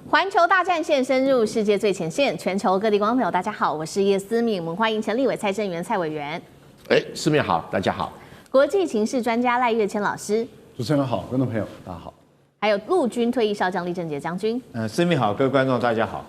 环球大战线深入世界最前线，全球各地观众朋友，大家好，我是叶思敏，我们欢迎前立委蔡正元蔡委员。思敏好，大家好。国际情势专家赖岳谦老师。主持人好，观众朋友大家好。还有陆军退役少将李正杰将军。思敏好，各位观众大家好。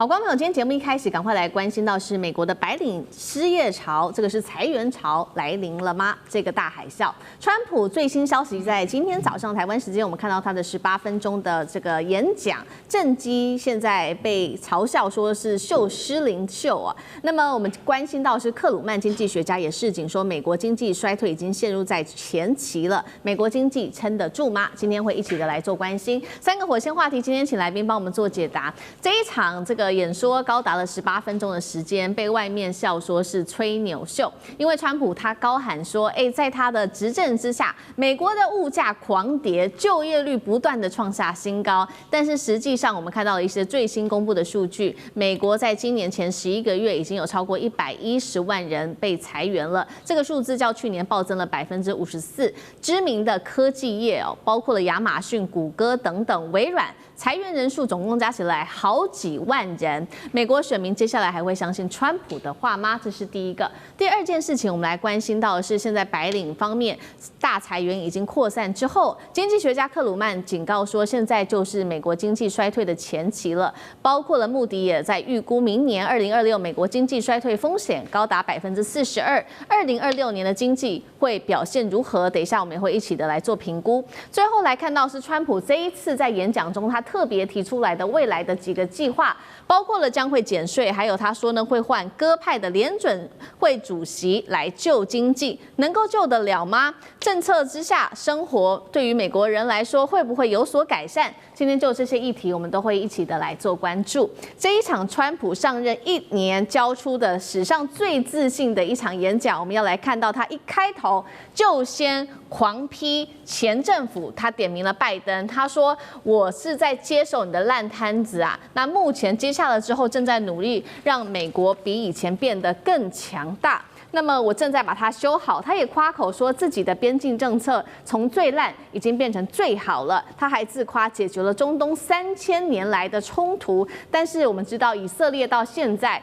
好，观众朋友，今天节目一开始，赶快来关心到是美国的白领失业潮，这个是裁员潮来临了吗？这个大海啸，川普最新消息在今天早上台湾时间，我们看到他的18分钟的这个演讲，政绩现在被嘲笑说是秀失灵秀啊。那么我们关心到是克鲁曼经济学家也示警说，美国经济衰退已经陷入在前期了，美国经济撑得住吗？今天会一起的来做关心。3个火线话题，今天请来宾帮我们做解答。这一场这个演说高达了18分钟的时间，被外面笑说是吹牛秀，因为川普他高喊说，在他的执政之下，美国的物价狂跌，就业率不断的创下新高。但是实际上，我们看到了一些最新公布的数据，美国在今年前11个月已经有超过110万人被裁员了，这个数字较去年暴增了54%。知名的科技业包括了亚马逊、谷歌等等，微软。裁员人数总共加起来好几万人，美国选民接下来还会相信川普的话吗？这是第一个。第二件事情，我们来关心到的是，现在白领方面大裁员已经扩散之后，经济学家克鲁曼警告说，现在就是美国经济衰退的前期了。包括了穆迪也在预估明年2026美国经济衰退风险高达42%，2026年的经济会表现如何？等一下我们也会一起的来做评估。最后来看到是川普这一次在演讲中，他特别提出来的未来的几个计划，包括了将会减税，还有他说呢会换鸽派的联准会主席来救经济，能够救得了吗？政策之下，生活对于美国人来说会不会有所改善？今天就这些议题，我们都会一起的来做关注。这一场川普上任1年交出的史上最自信的一场演讲，我们要来看到他一开头就先狂批前政府，他点名了拜登，他说我是在接手你的烂摊子啊！那目前接下了之后，正在努力让美国比以前变得更强大。那么我正在把它修好。他也夸口说自己的边境政策从最烂已经变成最好了。他还自夸解决了中东3000年来的冲突。但是我们知道以色列到现在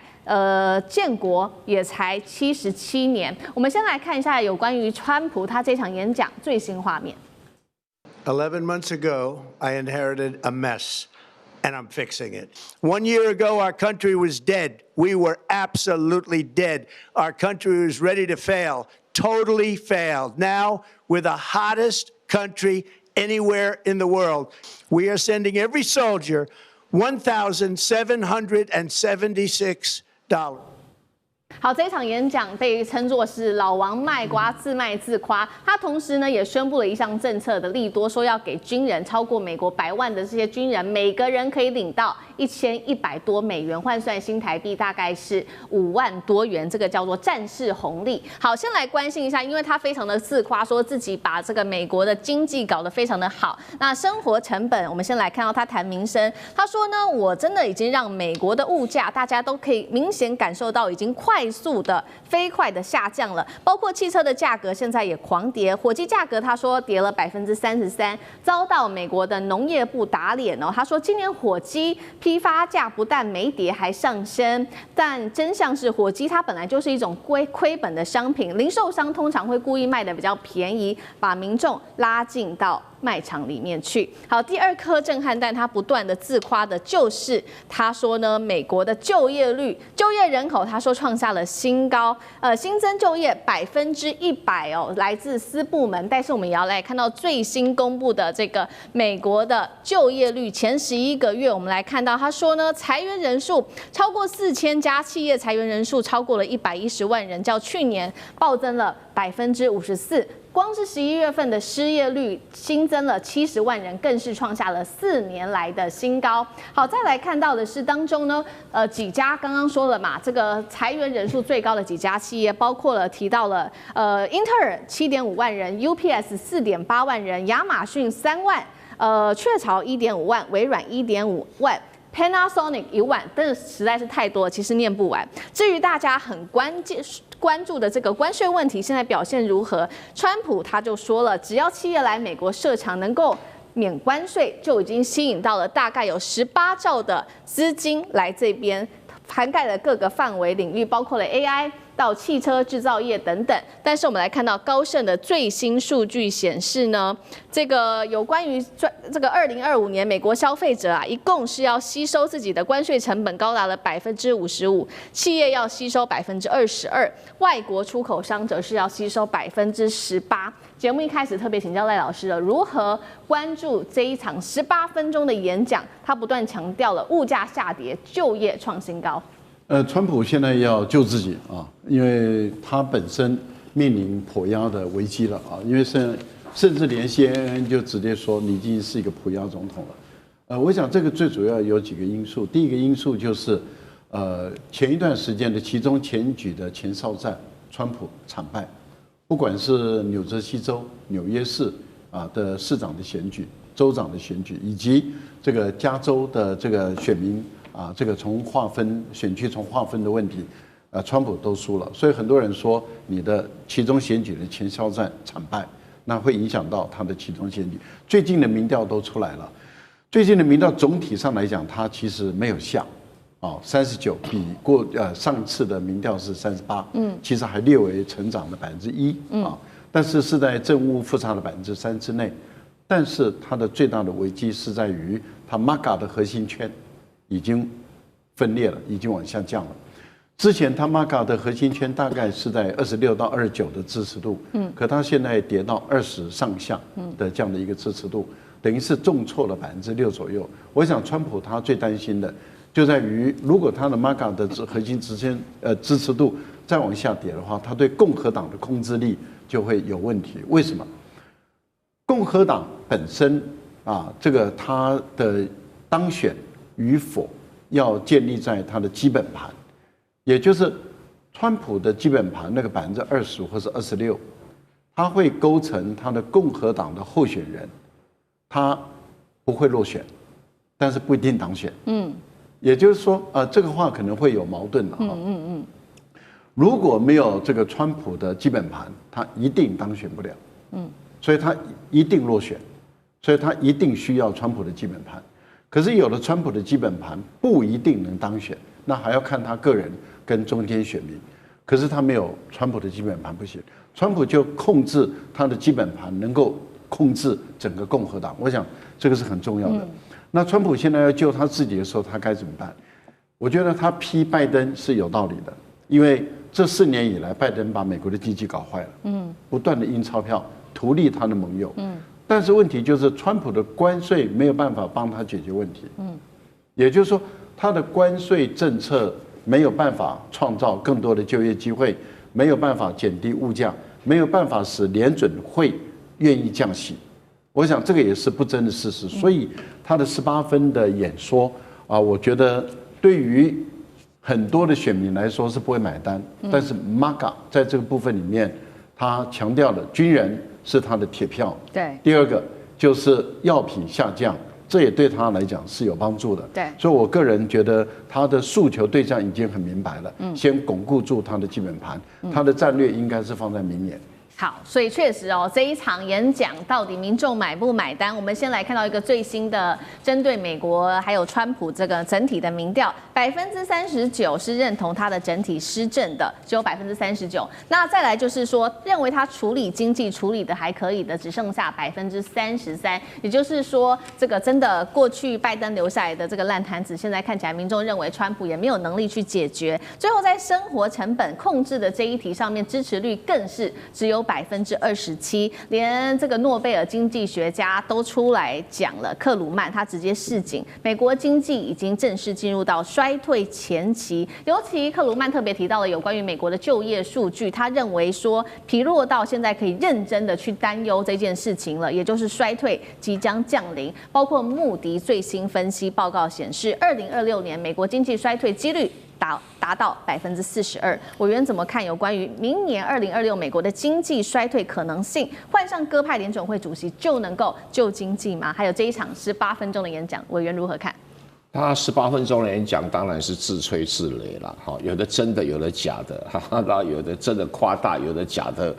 建国也才77年。我们先来看一下有关于川普他这场演讲最新画面。11 months ago, I inherited a mess, and I'm fixing it. 1 year ago, our country was dead. We were absolutely dead. Our country was ready to fail, totally failed. Now, we're the hottest country anywhere in the world. We are sending every soldier $1,776. 好，这一场演讲被称作是老王卖瓜，自卖自夸。他同时呢也宣布了一项政策的利多，说要给军人超过美国100万的这些军人，每个人可以领到1100多美元，换算新台币大概是5万多元，这个叫做战士红利。好，先来关心一下，因为他非常的自夸，说自己把这个美国的经济搞得非常的好。那生活成本，我们先来看到他谈民生，他说呢，我真的已经让美国的物价大家都可以明显感受到已经快速的飞快的下降了，包括汽车的价格现在也狂跌，火鸡价格他说跌了33%，遭到美国的农业部打脸哦。他说今年火鸡批发价不但没跌还上升，但真相是火鸡它本来就是一种亏本的商品，零售商通常会故意卖的比较便宜，把民众拉进到卖场里面去。好，第二颗震撼弹，他不断的自夸的就是他说呢，美国的就业率、就业人口，他说创下了新高，新增就业100%哦，来自私部门。但是我们也要来看到最新公布的这个美国的就业率前11个月，我们来看到他说呢，裁员人数超过4000家企业，裁员人数超过了110万人，较去年暴增了54%。光是11月份的失业率新增了70万人，更是创下了4年来的新高。好，再来看到的是当中呢，几家刚刚说了嘛，这个裁员人数最高的几家企业，包括了提到了英特尔7.5万人 ，UPS 4.8万人，亚马逊3万，雀巢1.5万，微软1.5万。Panasonic 1万，但是实在是太多了，其实念不完。至于大家很关注的这个关税问题，现在表现如何？川普他就说了，只要企业来美国设厂能够免关税就已经吸引到了大概有18兆的资金来这边，涵盖了各个范围领域，包括了 AI。到汽车制造业等等，但是我们来看到高盛的最新数据显示呢，这个有关于这个2025年美国消费者啊，一共是要吸收自己的关税成本高达了55%，企业要吸收22%，外国出口商则是要吸收18%。节目一开始特别请教赖老师了，如何关注这一场18分钟的演讲？他不断强调了物价下跌、就业创新高。川普现在要救自己啊，因为他本身面临跛押的危机了啊，因为甚至连 CNN 就直接说你已经是一个跛押总统了。我想这个最主要有几个因素，第一个因素就是前一段时间的其中选举的前哨战，川普惨败，不管是纽泽西州、纽约市的市长的选举、州长的选举，以及这个加州的这个选民。这个从划分选区从划分的问题，川普都输了，所以很多人说你的其中选举的前哨战惨败，那会影响到他的其中选举。最近的民调都出来了，最近的民调总体上来讲，它其实没有下，39比上次的民调是38，其实还略微成长了1%啊，但是是在政务复查的3%之内，但是它的最大的危机是在于它 MAGA 的核心圈。已经分裂了，已经往下降了。之前他 MAGA 的核心圈大概是在26到29的支持度，可他现在跌到20上下的这样的一个支持度，等于是重挫了6%左右。我想川普他最担心的就在于，如果他的 MAGA 的核心支持度再往下跌的话，他对共和党的控制力就会有问题。为什么？共和党本身这个他的当选。与否要建立在他的基本盘，也就是川普的基本盘那个20%或是26%，他会构成他的共和党的候选人，他不会落选，但是不一定当选。也就是说，这个话可能会有矛盾的哈。如果没有这个川普的基本盘，他一定当选不了。所以他一定落选，所以他一定需要川普的基本盘。可是有了川普的基本盘，不一定能当选，那还要看他个人跟中间选民。可是他没有川普的基本盘不行，川普就控制他的基本盘，能够控制整个共和党。我想这个是很重要的。那川普现在要救他自己的时候，他该怎么办？我觉得他批拜登是有道理的，因为这4年以来，拜登把美国的经济搞坏了，不断的印钞票，图利他的盟友。但是问题就是，川普的关税没有办法帮他解决问题。也就是说，他的关税政策没有办法创造更多的就业机会，没有办法减低物价，没有办法使联准会愿意降息。我想这个也是不争的事实。所以他的18分的演说我觉得对于很多的选民来说是不会买单。但是 MAGA 在这个部分里面，他强调了军人是他的铁票。对。第二个就是药品下降，这也对他来讲是有帮助的。对。所以我个人觉得他的诉求对象已经很明白了。先巩固住他的基本盘，他的战略应该是放在明年。好，所以确实这一场演讲到底民众买不买单？我们先来看到一个最新的针对美国还有川普这个整体的民调，39%是认同他的整体施政的，只有39%。那再来就是说，认为他处理经济处理的还可以的，只剩下33%。也就是说，这个真的过去拜登留下来的这个烂摊子，现在看起来民众认为川普也没有能力去解决。最后在生活成本控制的这一题上面，支持率更是只有27%，连这个诺贝尔经济学家都出来讲了，克鲁曼他直接示警，美国经济已经正式进入到衰退前期。尤其克鲁曼特别提到了有关于美国的就业数据，他认为说疲弱到现在可以认真的去担忧这件事情了，也就是衰退即将降临。包括穆迪最新分析报告显示，2026年美国经济衰退几率达到42%。委员怎么看有关于明年2026美国的经济衰退可能性？换上鸽派联准会主席就能够救经济吗？还有这一场18分钟的演讲，委员如何看？他18分钟的演讲当然是自吹自擂了，有的真的，有的假的，然后有的真的夸大，有的假的，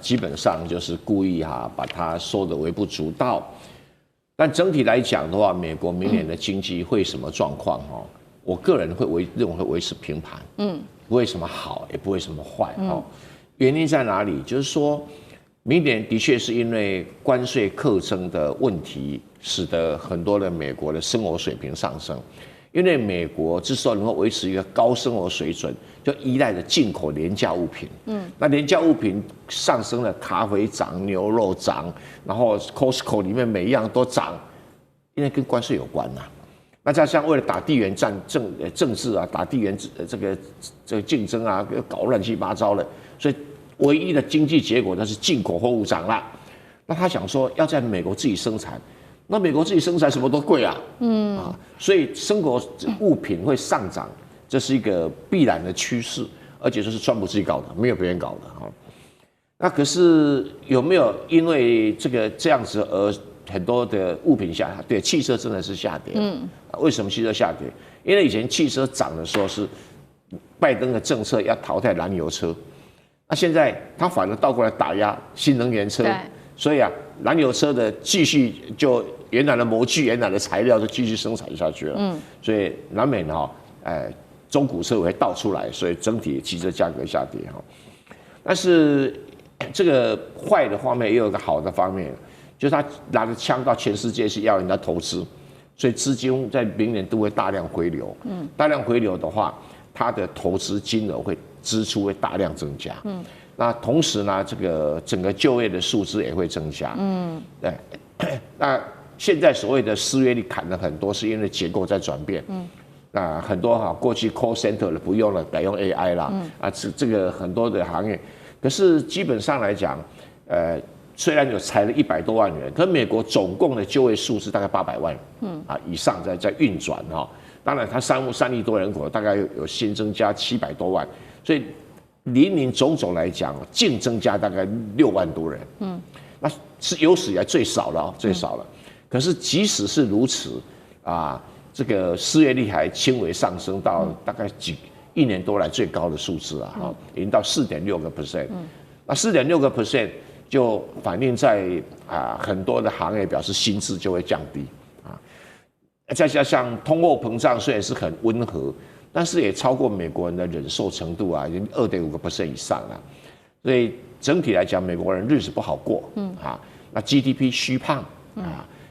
基本上就是故意把它说得微不足道。但整体来讲的话，美国明年的经济会什么状况？我个人认为会维持平盘，不会什么好，也不会什么坏。原因在哪里？就是说，明年的确是因为关税课征的问题，使得很多的美国的生活水平上升。因为美国之所以能够维持一个高生活水准，就依赖着进口廉价物品。那廉价物品上升了，咖啡涨，牛肉涨，然后 Costco 里面每一样都涨，因为跟关税有关呐。那加上为了打地缘政治啊，打地缘这个竞争啊，搞乱七八糟的，所以唯一的经济结果那是进口货物涨了。那他想说要在美国自己生产，那美国自己生产什么都贵啊，所以生活物品会上涨，这是一个必然的趋势，而且这是川普自己搞的，没有别人搞的啊。那可是有没有因为这样子而很多的物品下跌？对，汽车真的是下跌。为什么汽车下跌？因为以前汽车涨的时候是拜登的政策要淘汰燃油车，那现在他反而倒过来打压新能源车，所以燃油车的继续就原来的模具、原来的材料就继续生产下去了。所以难免中古车会倒出来，所以整体汽车价格下跌哈。但是这个坏的方面也有一个好的方面。就是他拿着枪到全世界去要人家投资，所以资金在明年都会大量回流。大量回流的话，他的投资金额支出会大量增加。那同时呢，这个整个就业的数字也会增加。对。那现在所谓的失业率砍了很多，是因为结构在转变。那很多过去 call center 的不用了，改用 AI 啦。这个很多的行业，可是基本上来讲，虽然有裁了100多万人，可美国总共的就业数是大概800万人，以上在运转哈。当然，它3亿多人口，大概有新增加700多万，所以林总总来讲，净增加大概6万多人，那是有史以来最少了，最少了。可是即使是如此这个失业率还轻微上升到大概1年多来最高的数字已经到4.6%。那4.6%。就反映在很多的行业表示薪资就会降低再加上通货膨胀虽然是很温和，但是也超过美国人的忍受程度已经2.5% 以上了，所以整体来讲，美国人日子不好过那 GDP 虚胖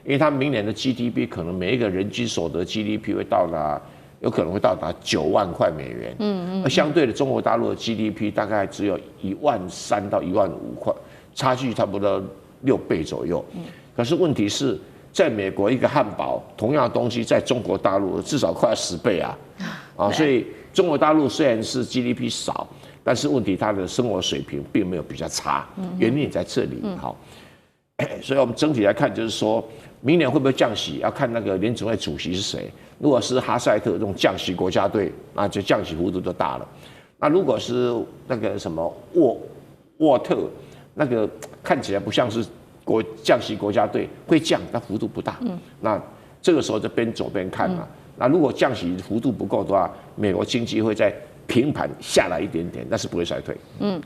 因为他明年的 GDP 可能每一个人均所得 GDP 有可能会到达9万块美元，而相对的中国大陆的 GDP 大概只有13000到15000块。差距差不多6倍左右，可是问题是在美国一个汉堡同样的东西在中国大陆至少快10倍所以中国大陆虽然是 GDP 少，但是问题它的生活水平并没有比较差，原因也在这里所以我们整体来看，就是说明年会不会降息，要看那个联准会主席是谁。如果是哈塞特这种降息国家队，那就降息幅度就大了。那如果是那个什么沃特。那个看起来不像是降息国家队，会降，但幅度不大。那这个时候就边走边看那如果降息幅度不够的话，美国经济会在平盘下来一点点，但是不会衰退。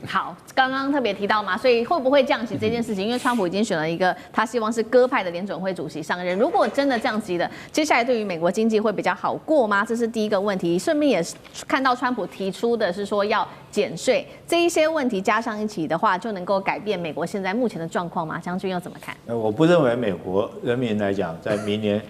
好，刚刚特别提到嘛，所以会不会降息这件事情，因为川普已经选了一个他希望是鸽派的联准会主席上任，如果真的降息了，接下来对于美国经济会比较好过吗？这是第一个问题。顺便也是看到川普提出的是说要减税，这一些问题加上一起的话，就能够改变美国现在目前的状况吗？将军又怎么看？我不认为美国人民来讲，在明年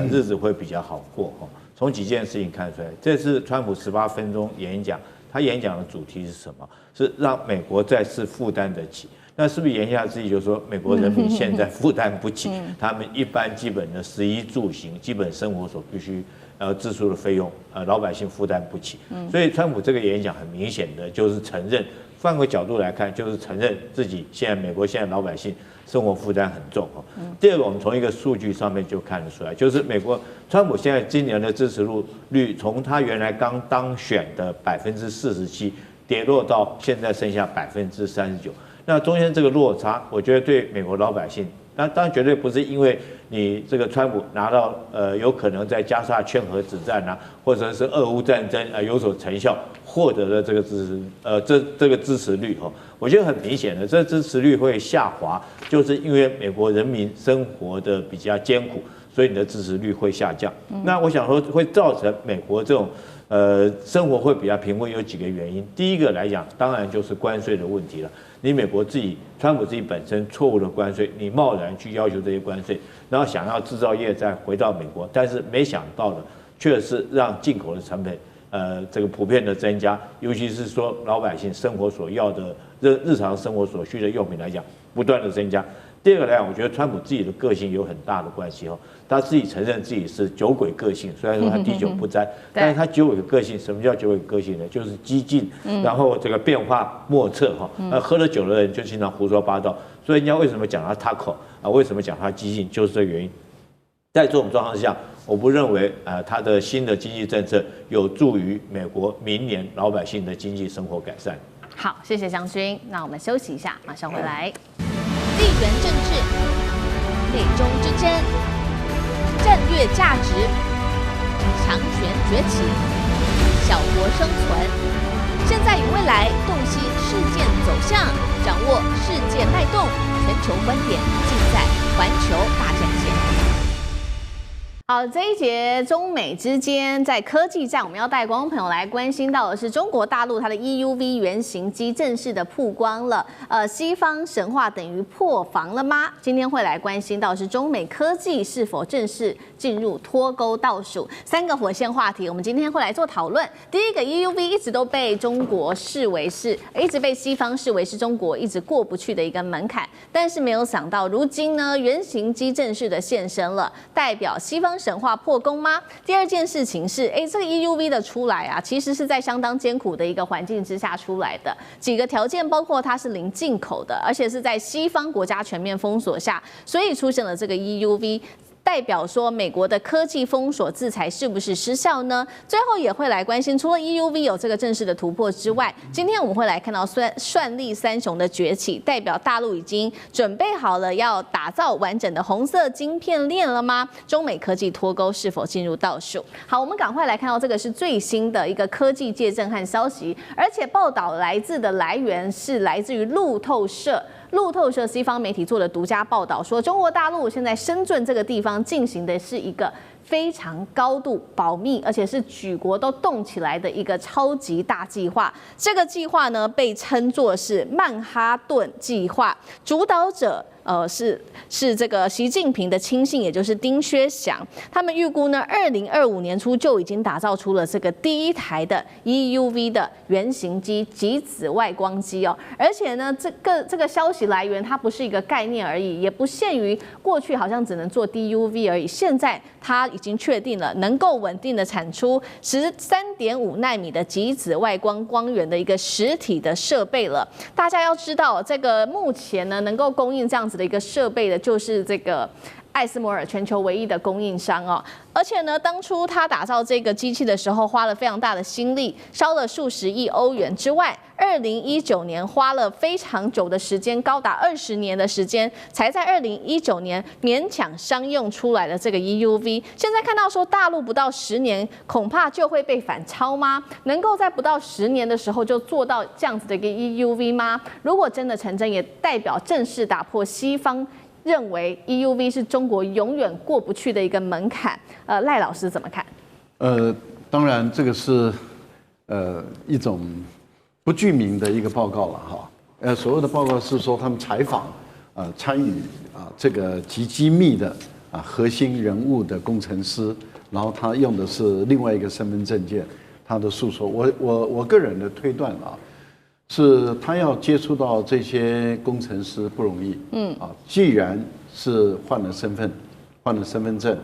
日子会比较好过从几件事情看出来，这次川普18分钟演讲，他演讲的主题是什么？是让美国再次负担得起。那是不是言下之意就是说，美国人民现在负担不起他们一般基本的食衣住行、基本生活所必须支出的费用，老百姓负担不起。所以川普这个演讲很明显的就是承认，换个角度来看，就是承认自己美国现在老百姓生活负担很重第二个，我们从一个数据上面就看得出来，就是美国川普现在今年的支持率从他原来刚当选的47%跌落到现在剩下39%。那中间这个落差，我觉得对美国老百姓那当然绝对不是因为你这个川普拿到有可能在加沙劝核止战啊，或者是俄乌战争有所成效获得的这个这个支持率我觉得很明显的，这支持率会下滑，就是因为美国人民生活的比较艰苦，所以你的支持率会下降。那我想说会造成美国这种生活会比较贫困，有几个原因。第一个来讲，当然就是关税的问题了。你美国川普自己本身错误的关税，你贸然去要求这些关税，然后想要制造业再回到美国，但是没想到的却是让进口的成本这个普遍的增加，尤其是说老百姓生活所要的日常生活所需的用品来讲，不断的增加。第二个来讲，我觉得川普自己的个性有很大的关系他自己承认自己是酒鬼个性，虽然说他滴酒不沾，但是他酒鬼个性，什么叫酒鬼个性呢？就是激进，然后这个变化莫测喝了酒的人就经常胡说八道，所以人家为什么讲他taco为什么讲他激进，就是这个原因。在这种状况下，我不认为他的新的经济政策有助于美国明年老百姓的经济生活改善。好，谢谢湘军。那我们休息一下，马上回来。地缘政治、美中之争、战略价值、强权崛起、小国生存，现在与未来洞悉事件走向，掌握世界脉动，全球观点尽在环球大战线。好，这一节中美之间在科技战，我们要带观众朋友来关心到的是中国大陆它的 EUV 原型机正式的曝光了。西方神话等于破防了吗？今天会来关心到的是中美科技是否正式进入脱钩倒数，3个火线话题，我们今天会来做讨论。第一个 EUV 一直都被中国视为是，一直被西方视为是中国一直过不去的一个门槛，但是没有想到如今呢，原型机正式的现身了，代表西方神话破功吗？第二件事情是，这个 EUV 的出来啊，其实是在相当艰苦的一个环境之下出来的。几个条件包括它是零进口的，而且是在西方国家全面封锁下，所以出现了这个 EUV。代表说美国的科技封锁制裁是不是失效呢？最后也会来关心，除了 EUV 有这个正式的突破之外，今天我们会来看到算力三雄的崛起，代表大陆已经准备好了要打造完整的红色晶片链了吗？中美科技脱钩是否进入倒数？好，我们赶快来看到这个是最新的一个科技界震撼消息，而且报道来源是来自于路透社。路透社西方媒体做的独家报道说，中国大陆现在深圳这个地方进行的是一个非常高度保密，而且是举国都动起来的一个超级大计划。这个计划呢，被称作是曼哈顿计划，主导者是这个习近平的亲信，也就是丁薛祥。他们预估呢，2025年初就已经打造出了这个第一台的 EUV 的原型机极紫外光机哦。而且呢，这个消息来源它不是一个概念而已，也不限于过去好像只能做 DUV 而已。现在它已经确定了能够稳定的产出13.5奈米的极紫外光源的一个实体的设备了。大家要知道，这个目前呢能够供应这样子的一个设备的，就是这个艾斯摩尔全球唯一的供应商哦。而且呢，当初他打造这个机器的时候，花了非常大的心力，烧了数十亿欧元之外，2019年花了非常久的时间，高达20年的时间，才在2019年勉强商用出来的这个 EUV。现在看到说大陆不到10年，恐怕就会被反超吗？能够在不到10年的时候就做到这样子的一个 EUV 吗？如果真的成真，也代表正式打破西方认为 EUV 是中国永远过不去的一个门槛。赖老师怎么看？当然这个是一种不具名的一个报告了哈。所有的报告是说他们采访参与这个极机密的核心人物的工程师，然后他用的是另外一个身份证件，他的诉说。我个人的推断是他要接触到这些工程师不容易。既然是换了身份证，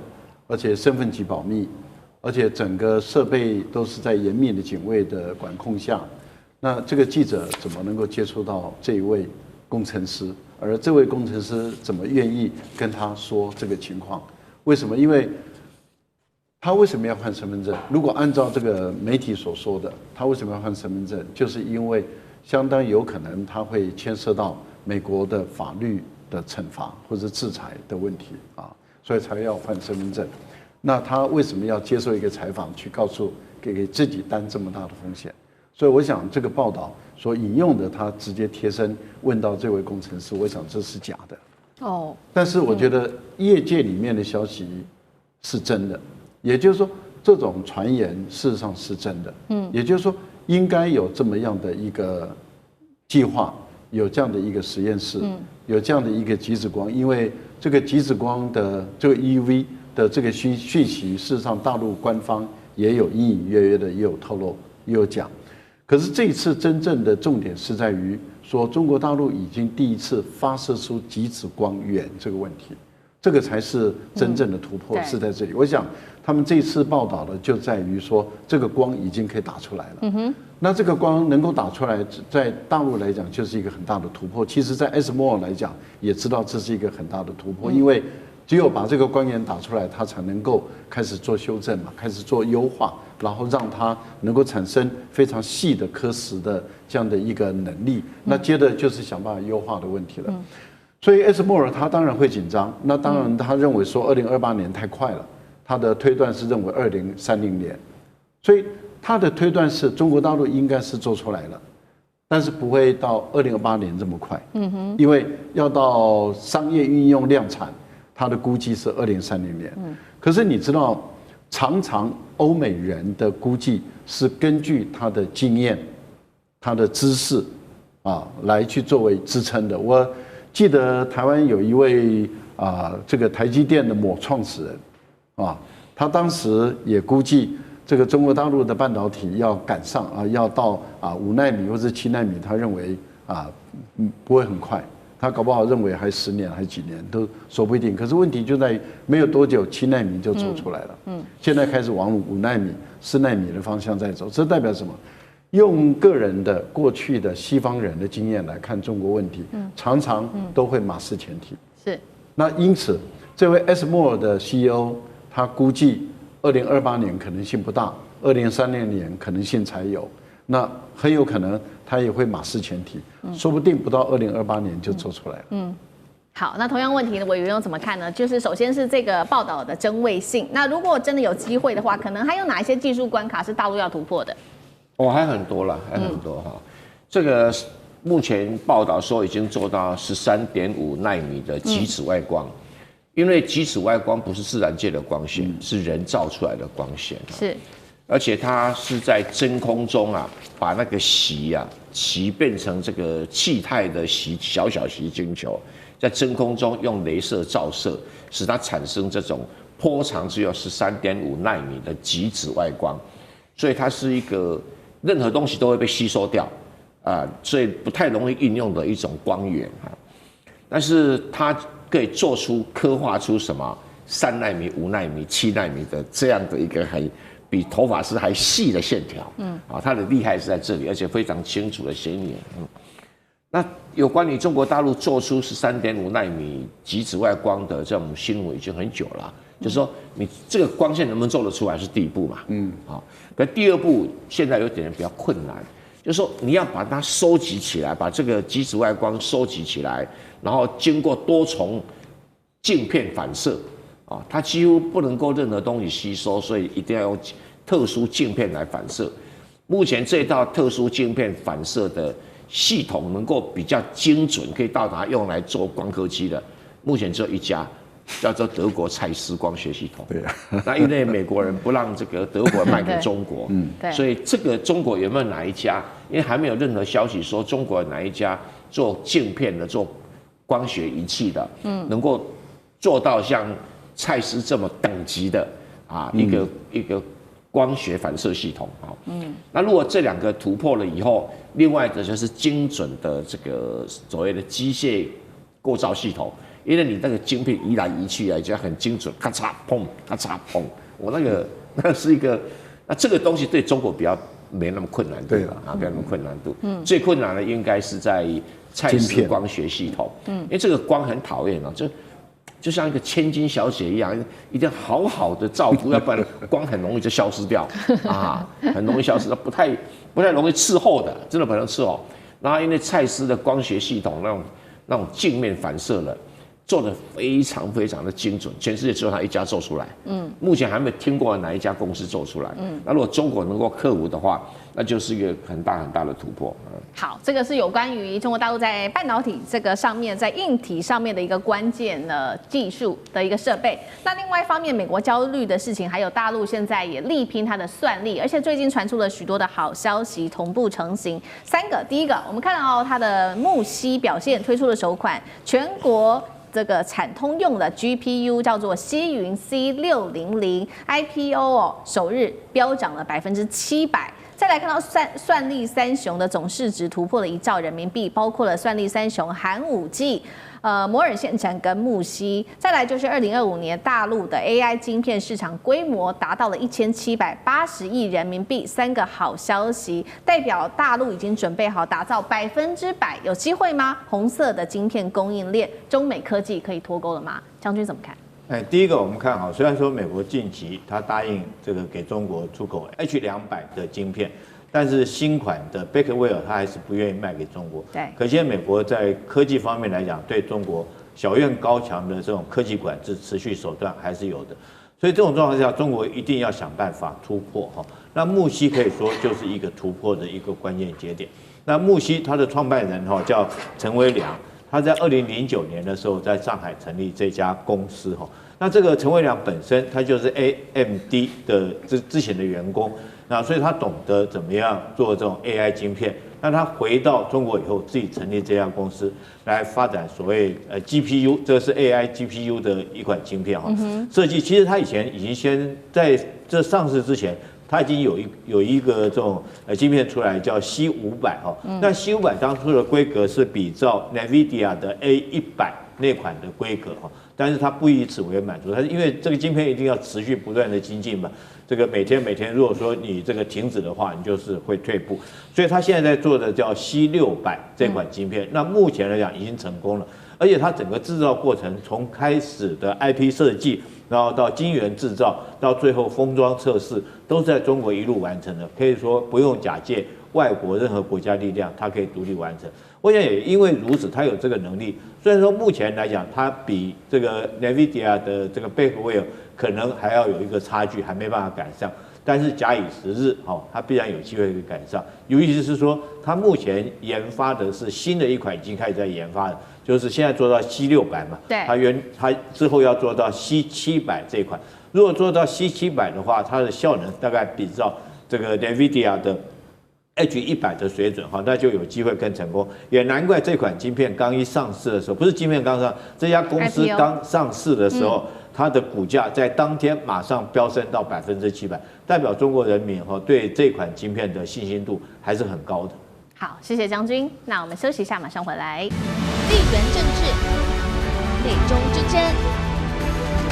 而且身份级保密，而且整个设备都是在严密的警卫的管控下，那这个记者怎么能够接触到这一位工程师？而这位工程师怎么愿意跟他说这个情况？为什么？因为他为什么要换身份证？如果按照这个媒体所说的，他为什么要换身份证？就是因为相当有可能他会牵涉到美国的法律的惩罚或者制裁的问题啊，所以才要换身份证。那他为什么要接受一个采访，去告诉给自己担这么大的风险？所以我想这个报道所引用的，他直接贴身问到这位工程师，我想这是假的。哦，但是我觉得业界里面的消息是真的，也就是说这种传言事实上是真的。也就是说应该有这么样的一个计划，有这样的一个实验室，有这样的一个极紫光，因为这个极紫光的这个 EUV 的这个讯息，事实上大陆官方也有隐隐约约的也有透露，也有讲。可是这一次真正的重点是在于说，中国大陆已经第一次发射出极紫光源这个问题，这个才是真正的突破，是在这里。我想他们这次报道的就在于说，这个光已经可以打出来了。那这个光能够打出来，在大陆来讲就是一个很大的突破。其实，在 ASML 来讲，也知道这是一个很大的突破，因为只有把这个光源打出来，它才能够开始做修正嘛，开始做优化，然后让它能够产生非常细的刻蚀的这样的一个能力。那接着就是想办法优化的问题了。所以 ASML 他当然会紧张，那当然他认为说2028年太快了，他的推断是认为2030年，所以他的推断是中国大陆应该是做出来了，但是不会到2028年这么快。因为要到商业运用量产，他的估计是2030年。可是你知道，常常欧美人的估计是根据他的经验、他的知识来去作为支撑的。我记得台湾有一位这个台积电的某创始人他当时也估计这个中国大陆的半导体要赶上要到5奈米或者7奈米，他认为不会很快。他搞不好认为还10年还几年都说不一定，可是问题就在于没有多久7奈米就走出来了。现在开始往5奈米、4奈米的方向在走，这代表什么？用个人的过去的西方人的经验来看中国问题，常常都会马失前蹄。是。那因此，这位 ASML 的 CEO 他估计2028年可能性不大，2030年可能性才有。那很有可能他也会马失前蹄，说不定不到2028年就做出来了。好，那同样问题，委员又怎么看呢？就是首先是这个报道的真伪性，那如果真的有机会的话，可能还有哪一些技术关卡是大陆要突破的？还很多了，还很多哈。这个目前报道说已经做到13.5奈米的极紫外光，因为极紫外光不是自然界的光线，是人造出来的光线。是。而且它是在真空中把那个锡变成这个气态的小锡晶球，在真空中用雷射照射，使它产生这种波长只有13.5奈米的极紫外光，所以它是一个任何东西都会被吸收掉所以不太容易运用的一种光源但是它可以刻画出什么3奈米、5奈米、7奈米的这样的一个比头发丝还细的线条，它的厉害是在这里，而且非常清楚的显眼，那有关于中国大陆做出13.5奈米极紫外光的这种新闻已经很久了，就是说你这个光线能不能做得出来是第一步嘛，可第二步现在有点比较困难，就是说你要把它收集起来，把这个极紫外光收集起来，然后经过多重镜片反射。它几乎不能够任何东西吸收，所以一定要用特殊镜片来反射。目前这套特殊镜片反射的系统能够比较精准，可以到达用来做光刻机的，目前只有一家，叫做德国蔡司光学系统。对。那因为美国人不让这个德国卖给中国，所以这个中国有没有哪一家？因为还没有任何消息说中国有哪一家做镜片的、做光学仪器的，能够做到像蔡司这么等级的一个光学反射系统那如果这两个突破了以后，另外的就是精准的这个所谓的机械构造系统，因为你那个晶片移来移去就很精准，咔嚓砰，咔嚓砰，那是一个，那这个东西对中国比较没那么困难度了没有那么困难度。最困难的应该是在蔡司光学系统，因为这个光很讨厌就像一个千金小姐一样，一定要好好的照顾，要不然光很容易就消失掉很容易消失，不太容易伺候的，真的不能伺候。然后因为蔡司的光学系统那种镜面反射的，做得非常非常的精准，全世界只有他一家做出来。目前还没听过哪一家公司做出来。那如果中国能够克服的话，那就是一个很大很大的突破。好，这个是有关于中国大陆在半导体这个上面，在硬体上面的一个关键的技术的一个设备。那另外一方面，美国焦虑的事情，还有大陆现在也力拼它的算力，而且最近传出了许多的好消息同步成型。3个，第一个，我们看到它的木犀表现推出了首款全国这个产通用的 GPU 叫做西云 C600 IPO 哦，首日飙涨了700%。再来看到算力三雄的总市值突破了1兆人民币，包括了算力三雄寒武纪、摩尔线程跟木犀。再来就是2025年大陆的 AI 晶片市场规模达到了1780亿人民币，3个好消息，代表大陆已经准备好打造100%，有机会吗？红色的晶片供应链，中美科技可以脱钩了吗？将军怎么看？第一个我们看好，虽然说美国近期它答应这个给中国出口 H200的晶片，但是新款的 Blackwell 它还是不愿意卖给中国。对，可见美国在科技方面来讲，对中国小院高墙的这种科技管制持续手段还是有的。所以这种状况下，中国一定要想办法突破哈。那木犀可以说就是一个突破的一个关键节点。那木犀它的创办人哈叫陈维良。他在2009年的时候在上海成立这家公司哈，那这个陈维良本身他就是 AMD 的之前的员工，那所以他懂得怎么样做这种 AI 晶片。那他回到中国以后，自己成立这家公司来发展所谓GPU， 这个是 AI GPU 的一款晶片哈。设计其实他以前已经先在这上市之前。它已经有一个这种晶片出来叫 C500哈，那 C500当初的规格是比照 NVIDIA 的 A100那款的规格哈，但是它不以此为满足，它是因为这个晶片一定要持续不断的精进嘛，这个每天如果说你这个停止的话，你就是会退步，所以它现在在做的叫 C600这款晶片，那目前来讲已经成功了，而且它整个制造过程从开始的 IP 设计。然后到晶圆制造，到最后封装测试，都是在中国一路完成的，可以说不用假借外国任何国家力量，它可以独立完成。我想也因为如此，它有这个能力。虽然说目前来讲，它比这个 NVIDIA 的这个 Blackwell 可能还要有一个差距，还没办法赶上。但是假以时日，它必然有机会可以赶上。尤其是说，它目前研发的是新的一款，已经开始在研发了。就是现在做到 C600嘛，对，它之后要做到 C700这一款。如果做到 C700的话，它的效能大概比照这个 NVIDIA 的 H100的水准哈，那就有机会更成功。也难怪这款晶片刚一上市的时候，不是晶片刚上，这家公司刚上市的时候，它的股价在当天马上飙升到700%，代表中国人民哈对这款晶片的信心度还是很高的。好，谢谢将军。那我们休息一下，马上回来。地缘政治、美中之争、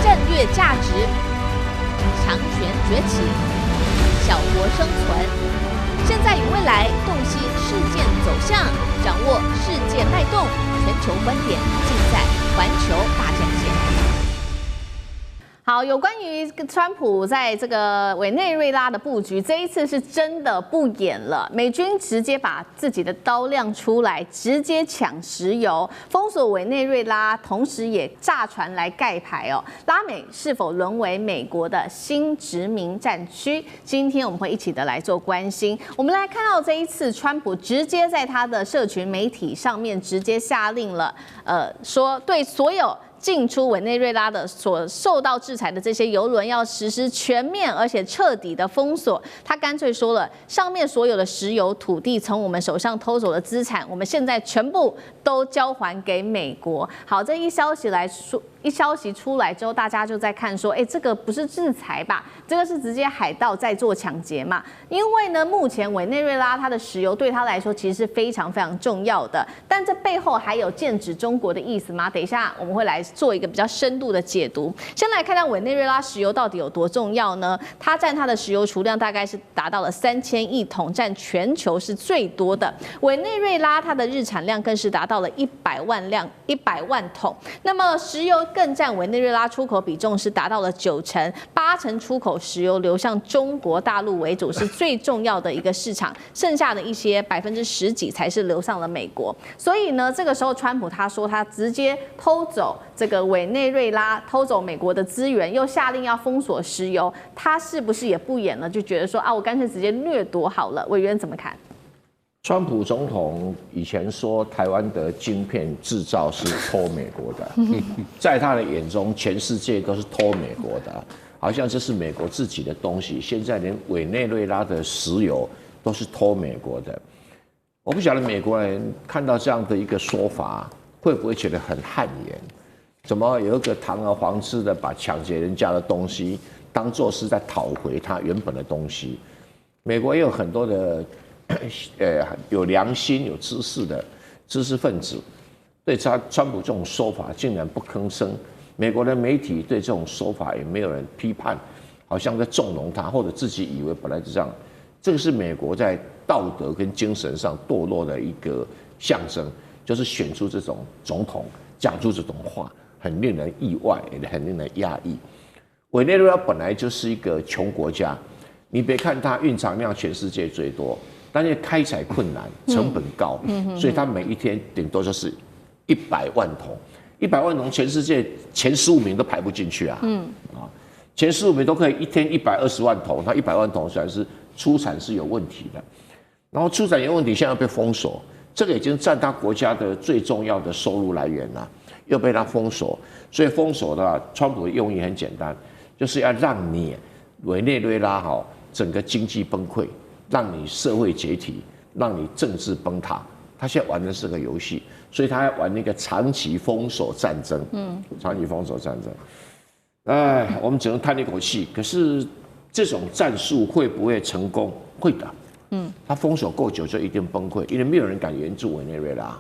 战略价值、强权崛起、小国生存，现在与未来洞悉事件走向，掌握世界脉动，全球观点尽在环球大战线。好，有关于川普在这个委内瑞拉的布局，这一次是真的不演了。美军直接把自己的刀亮出来，直接抢石油，封锁委内瑞拉，同时也炸船来盖牌哦。拉美是否沦为美国的新殖民战区？今天我们会一起的来做关心。我们来看到这一次，川普直接在他的社群媒体上面直接下令了，说对所有进出委内瑞拉的所受到制裁的这些油轮要实施全面而且彻底的封锁。他干脆说了，上面所有的石油土地从我们手上偷走的资产，我们现在全部都交还给美国。好，这一消息出来之后，大家就在看说，这个不是制裁吧？这个是直接海盗在做抢劫嘛？因为呢，目前委内瑞拉它的石油对他来说其实是非常非常重要的，但这背后还有剑指中国的意思吗？等一下我们会来做一个比较深度的解读。先来看看委内瑞拉石油到底有多重要呢？它占它的石油储量大概是达到了3000亿桶，占全球是最多的。委内瑞拉它的日产量更是达到了100万桶。那么石油更占委内瑞拉出口比重是达到了9%，8成出口石油流向中国大陆为主，是最重要的一个市场，剩下的一些10%几才是流向了美国。所以呢，这个时候川普他说他直接偷走这个委内瑞拉，偷走美国的资源，又下令要封锁石油，他是不是也不演了？就觉得说啊，我干脆直接掠夺好了。委员怎么看？川普总统以前说台湾的晶片制造是偷美国的，在他的眼中，全世界都是偷美国的，好像这是美国自己的东西。现在连委内瑞拉的石油都是偷美国的。我不晓得美国人看到这样的一个说法，会不会觉得很汗颜？怎么有一个堂而皇之的把抢劫人家的东西当作是在讨回他原本的东西？美国也有很多的有良心、有知识的知识分子，对川普这种说法竟然不吭声。美国的媒体对这种说法也没有人批判，好像在纵容他，或者自己以为本来就这样。这个是美国在道德跟精神上堕落的一个象征，就是选出这种总统讲出这种话，很令人意外，也很令人压抑。委内瑞拉本来就是一个穷国家，你别看它蕴藏量全世界最多，但是开采困难，成本高，所以它每一天顶多就是100万桶，100万桶全世界前15名都排不进去啊，前15名都可以一天120万桶，它100万桶虽然是出产是有问题的，然后出产有问题，现在被封锁，这个已经占他国家的最重要的收入来源了，又被他封锁，所以封锁的川普的用意很简单，就是要让你委内瑞拉整个经济崩溃，让你社会解体，让你政治崩塌。他现在玩的是个游戏，所以他要玩那个长期封锁战争。长期封锁战争，我们只能叹一口气。可是这种战术会不会成功？会的。他封锁够久就一定崩溃，因为没有人敢援助委内瑞拉。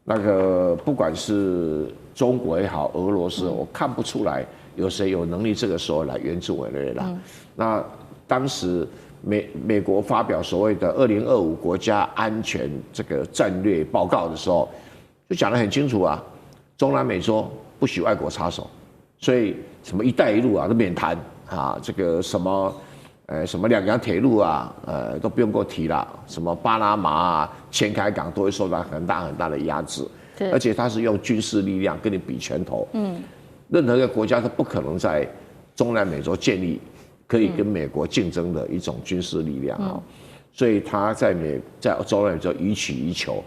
那个不管是中国也好，俄罗斯，我看不出来有谁有能力这个时候来援助委内瑞拉。那当时美国发表所谓的2025国家安全这个战略报告的时候，就讲得很清楚啊，中南美洲不许外国插手，所以什么“一带一路”啊都免谈啊，这个什么两洋铁路啊，都不用给我提了，什么巴拿马啊、前海港都会受到很大的压制，而且它是用军事力量跟你比拳头，任何一个国家都不可能在中南美洲建立可以跟美国竞争的一种军事力量啊，所以他在中南美洲予取予求，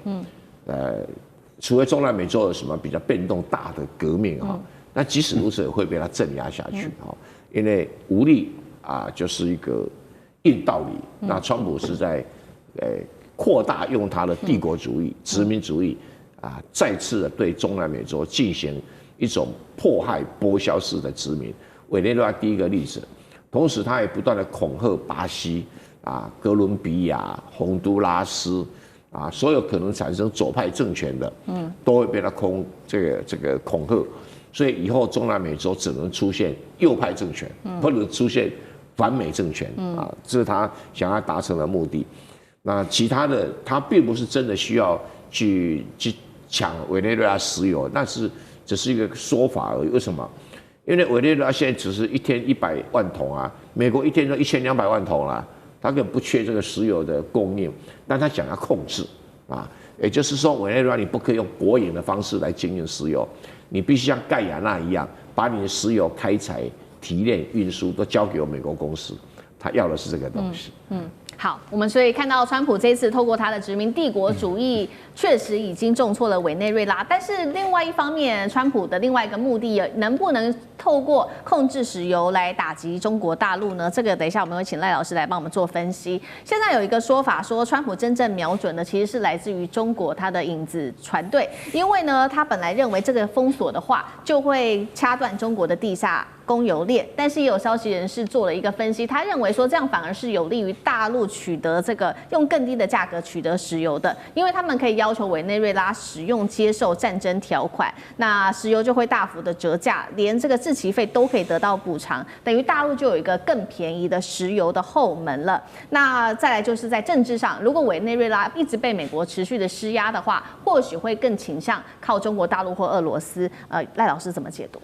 除非中南美洲有什么比较变动大的革命啊，那即使如此也会被他镇压下去啊，因为无力啊就是一个硬道理。那川普是在扩大用他的帝国主义、殖民主义啊，再次的对中南美洲进行一种迫害、剥削式的殖民。委内瑞拉第一个例子。同时，他也不断的恐吓巴西啊、哥伦比亚、洪都拉斯啊，所有可能产生左派政权的，都会被他这个恐吓，所以以后中南美洲只能出现右派政权，不能出现反美政权啊，这是他想要达成的目的。那其他的，他并不是真的需要去抢委内瑞拉石油，那只是一个说法而已。为什么？因为委内瑞拉现在只是一天100万桶啊，美国一天都1200万桶啦，他根本不缺这个石油的供应，但他想要控制啊，也就是说委内瑞拉你不可以用国营的方式来经营石油，你必须像盖亚那一样，把你的石油开采、提炼、运输都交给美国公司，他要的是这个东西。好，我们所以看到川普这次透过他的殖民帝国主义，确实已经重挫了委内瑞拉。但是另外一方面，川普的另外一个目的，能不能透过控制石油来打击中国大陆呢？这个等一下我们会请赖老师来帮我们做分析。现在有一个说法说，川普真正瞄准的其实是来自于中国他的影子船队，因为呢，他本来认为这个封锁的话，就会掐断中国的地下供油链，但是也有消息人士做了一个分析，他认为说这样反而是有利于大陆陆取得这个用更低的价格取得石油的，因为他们可以要求委内瑞拉使用接受战争条款，那石油就会大幅的折价，连这个滞期费都可以得到补偿，等于大陆就有一个更便宜的石油的后门了。那再来就是在政治上，如果委内瑞拉一直被美国持续的施压的话，或许会更倾向靠中国大陆或俄罗斯。赖老师怎么解读？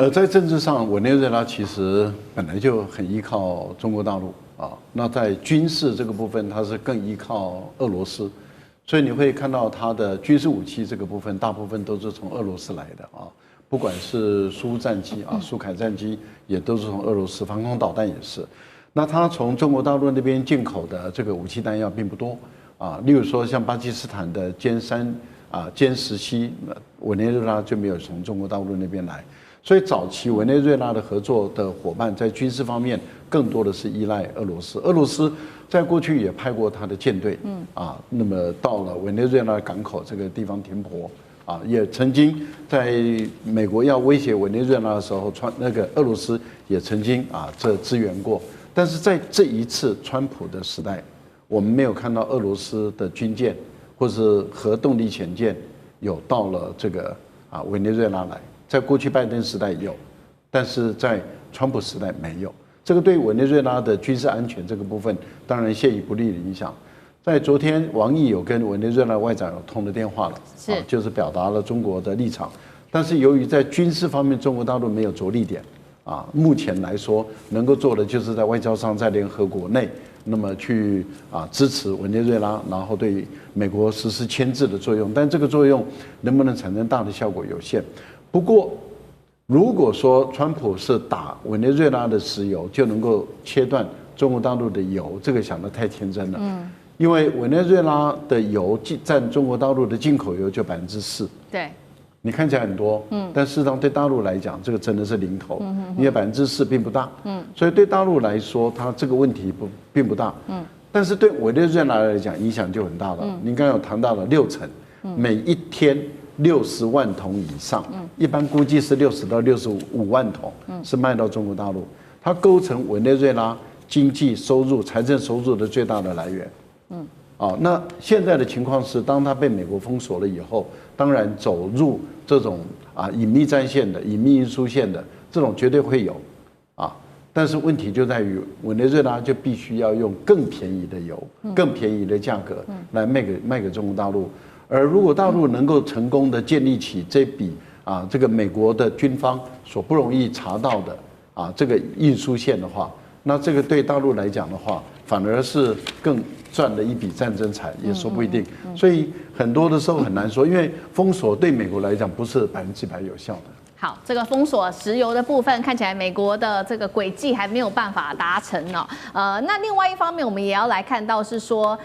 在政治上，委内瑞拉其实本来就很依靠中国大陆啊。那在军事这个部分，它是更依靠俄罗斯，所以你会看到它的军事武器这个部分，大部分都是从俄罗斯来的啊。不管是苏战机啊、苏凯战机，也都是从俄罗斯，防空导弹也是。那它从中国大陆那边进口的这个武器弹药并不多啊。例如说像巴基斯坦的歼3啊、歼17，委内瑞拉就没有从中国大陆那边来。所以早期委内瑞拉的合作的伙伴在军事方面更多的是依赖俄罗斯。俄罗斯在过去也派过他的舰队，那么到了委内瑞拉港口这个地方停泊，也曾经在美国要威胁委内瑞拉的时候，俄罗斯也曾经这支援过。但是在这一次川普的时代，我们没有看到俄罗斯的军舰或是核动力潜舰有到了这个委内瑞拉来。在过去拜登时代有，但是在川普时代没有。这个对委内瑞拉的军事安全这个部分，当然陷于不利的影响。在昨天，王毅有跟委内瑞拉外长有通了电话了，就是表达了中国的立场。但是由于在军事方面，中国大陆没有着力点，目前来说能够做的就是在外交上，在联合国内，那么去支持委内瑞拉，然后对美国实施牵制的作用。但这个作用能不能产生大的效果有限。不过，如果说川普是打委内瑞拉的石油就能够切断中国大陆的油，这个想得太天真了。因为委内瑞拉的油占中国大陆的进口油就4%。对，你看起来很多，但事实上对大陆来讲，这个真的是零头，因为4%并不大。所以对大陆来说，它这个问题并不大。但是对委内瑞拉来讲，影响就很大了。您刚刚有谈到了6成，每一天60万桶以上，一般估计是60到65万桶是卖到中国大陆，它构成委内瑞拉经济收入、财政收入的最大的来源。那现在的情况是，当它被美国封锁了以后，当然走入这种隐秘战线的、隐秘运输线的这种绝对会有，但是问题就在于委内瑞拉就必须要用更便宜的油、更便宜的价格来卖给中国大陆。而如果大陆能够成功的建立起这笔这个美国的军方所不容易查到的这个运输线的话，那这个对大陆来讲的话，反而是更赚了一笔战争财，也说不一定。所以很多的时候很难说，因为封锁对美国来讲不是100%有效的。好，这个封锁石油的部分看起来美国的这个轨迹还没有办法达成哦。那另外一方面，我们也要来看到是说，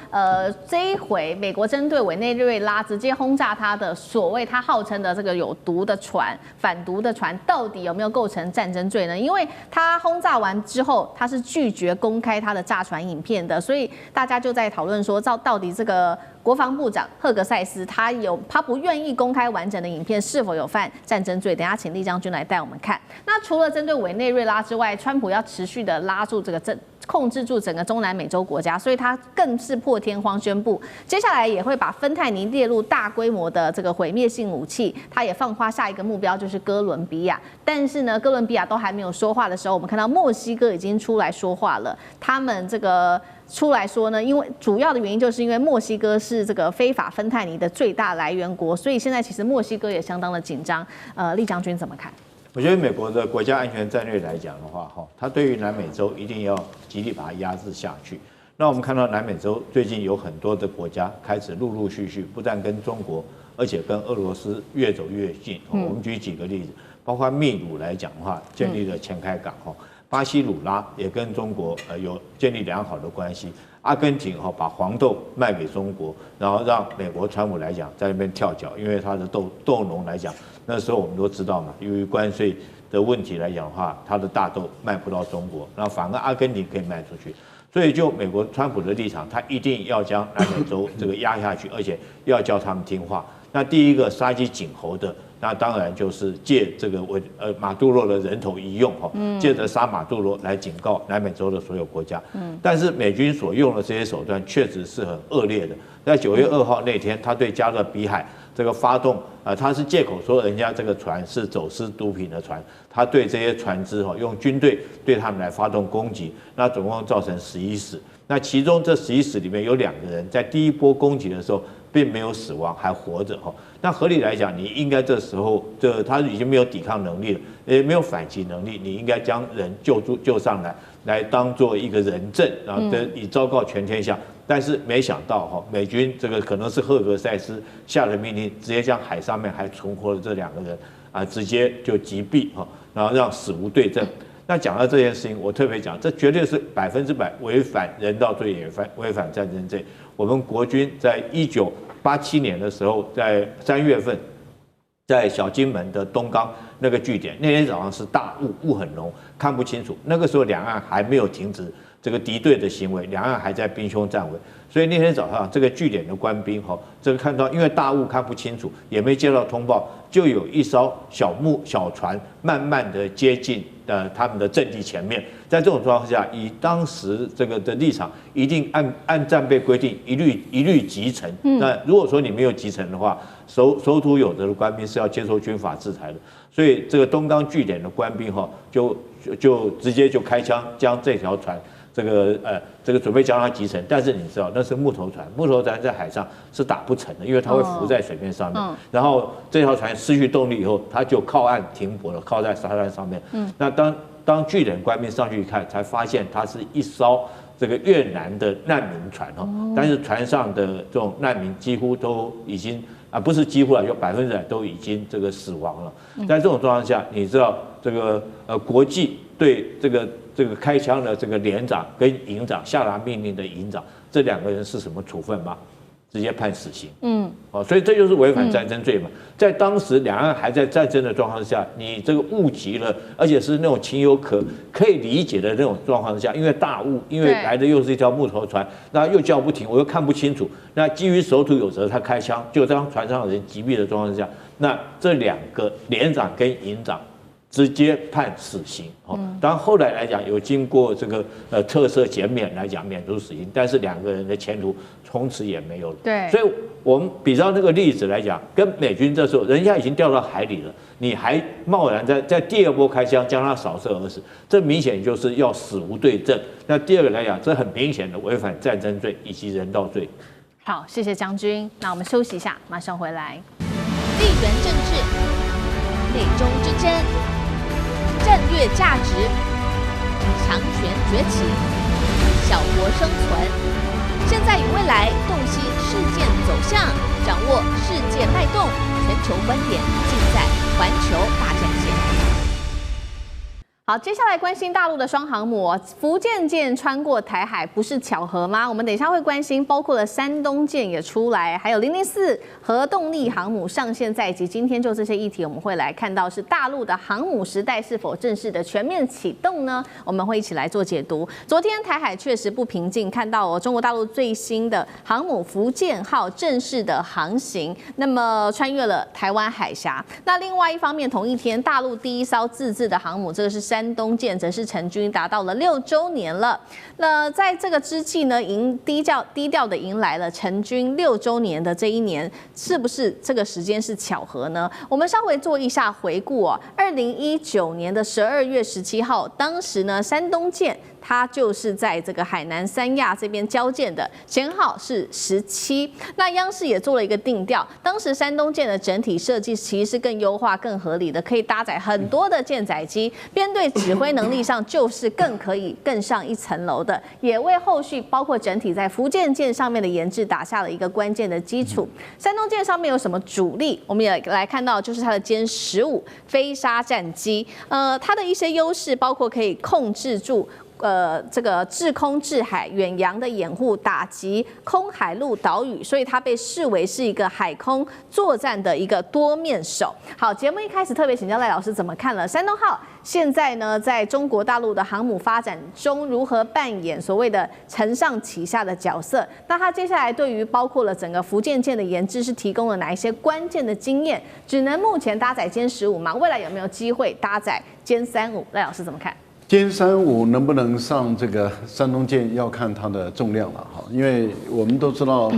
这一回美国针对委内瑞拉直接轰炸它的所谓它号称的这个有毒的船、反毒的船，到底有没有构成战争罪呢？因为它轰炸完之后，它是拒绝公开它的炸船影片的，所以大家就在讨论说，到底这个国防部长赫格塞斯他不愿意公开完整的影片，是否有犯战争罪？等一下请厉将军来带我们看。那除了针对委内瑞拉之外，川普要持续的拉住控制住整个中南美洲国家，所以他更是破天荒宣布，接下来也会把芬太尼列入大规模的这个毁灭性武器。他也放话下一个目标就是哥伦比亚，但是呢，哥伦比亚都还没有说话的时候，我们看到墨西哥已经出来说话了。他们这个出来说呢，因为主要的原因就是因为墨西哥是这个非法芬太尼的最大来源国，所以现在其实墨西哥也相当的紧张。厉将军怎么看？我觉得美国的国家安全战略来讲的话，它对于南美洲一定要极力把它压制下去。那我们看到南美洲最近有很多的国家开始陆陆续续，不但跟中国，而且跟俄罗斯越走越近。我们举几个例子，包括秘鲁来讲的话，建立了前开港，巴西鲁拉也跟中国有建立良好的关系。阿根廷把黄豆卖给中国，然后让美国川普来讲在那边跳脚，因为他的豆农来讲，那时候我们都知道嘛，由于关税的问题来讲的话，他的大豆卖不到中国，那反而阿根廷可以卖出去。所以就美国川普的立场，他一定要将南美洲这个压下去，而且要叫他们听话。那第一个杀鸡儆猴的那当然就是借这个马杜罗的人头一用哈，借着杀马杜罗来警告南美洲的所有国家。但是美军所用的这些手段确实是很恶劣的。在9月2号那天，他对加勒比海这个发动他是借口说人家这个船是走私毒品的船，他对这些船只用军队对他们来发动攻击，那总共造成11死。那其中这11死里面有2个人在第一波攻击的时候并没有死亡，还活着哈。那合理来讲，你应该这时候他已经没有抵抗能力了，也没有反击能力，你应该将人救上来当做一个人证，然后以昭告全天下。但是没想到美军这个可能是赫格塞斯下了命令，直接将海上面还存活的这2个人直接就击毙然后让死无对证。那讲到这件事情，我特别讲，这绝对是100%违反人道罪，也违反战争罪。我们国军在1987年的时候，在3月份，在小金门的东港那个据点，那天早上是大雾，雾很浓，看不清楚。那个时候两岸还没有停止这个敌对的行为，两岸还在兵凶战危，所以那天早上这个据点的官兵这个看到因为大雾看不清楚，也没接到通报，就有一艘小船慢慢的接近他们的阵地前面。在这种状况下，以当时这个的立场，一定按战备规定一律击沉。那如果说你没有击沉的话，守土有责的官兵是要接受军法制裁的。所以这个东港据点的官兵就直接就开枪将这条船。这个准备将它击沉，但是你知道那是木头船，木头船在海上是打不沉的，因为它会浮在水面上面。然后这条船失去动力以后，它就靠岸停泊了，靠在沙滩上面。那当据点官兵上去一看，才发现它是一艘这个越南的难民船但是船上的这种难民几乎都已经不是几乎了，有100%都已经这个死亡了。在这种状况下，你知道这个国际对这个开枪的这个连长跟营长下达命令的营长，这2个人是什么处分吗？直接判死刑。所以这就是违反战争罪嘛。在当时两岸还在战争的状况下，你这个误击了，而且是那种情有可以理解的那种状况下，因为大雾，因为来的又是一条木头船，那又叫不停，我又看不清楚。那基于守土有责，他开枪，就当船上的人击毙的状况下，那这2个连长跟营长直接判死刑。当然后来来讲有经过这个特赦减免来讲免除死刑，但是2个人的前途从此也没有了。对，所以我们比照那个例子来讲，跟美军这时候人家已经掉到海里了，你还贸然在第2波开枪将他扫射而死，这明显就是要死无对证。那第2个来讲，这很明显的违反战争罪以及人道罪。好，谢谢将军。那我们休息一下，马上回来。地缘政治、美中之争、战略价值、强权崛起、小国生存，现在与未来洞悉事件走向，掌握世界脉动，全球观点尽在环球大战线。好，接下来关心大陆的双航母福建舰穿过台海，不是巧合吗？我们等一下会关心，包括了山东舰也出来，还有004核动力航母上线在即。今天就这些议题，我们会来看到是大陆的航母时代是否正式的全面启动呢？我们会一起来做解读。昨天台海确实不平静，看到中国大陆最新的航母福建号正式的航行，那么穿越了台湾海峡。那另外一方面，同一天大陆第1艘自制的航母，这个是山东舰，则是成军达到了6周年了。那在这个之际呢，低调的迎来了成军6周年的这一年，是不是这个时间是巧合呢？我们稍微做一下回顾2019年的12月17号，当时呢，山东舰它就是在这个海南三亚这边交舰的，舷号是17。那央视也做了一个定调，当时山东舰的整体设计其实是更优化、更合理的，可以搭载很多的舰载机，编队指挥能力上就是可以更上一层楼的，也为后续包括整体在福建舰上面的研制打下了一个关键的基础。山东舰上面有什么主力？我们也来看到，就是它的歼15飞鲨战机，它的一些优势包括可以控制住。这个制空制海、远洋的掩护、打击空海陆岛屿，所以它被视为是一个海空作战的一个多面手。好，节目一开始特别请教赖老师怎么看了山东号现在呢，在中国大陆的航母发展中，如何扮演所谓的承上启下的角色？那它接下来对于包括了整个福建舰的研制是提供了哪一些关键的经验？只能目前搭载歼15吗？未来有没有机会搭载歼35？赖老师怎么看？歼35能不能上这个山东舰，要看它的重量了哈，因为我们都知道，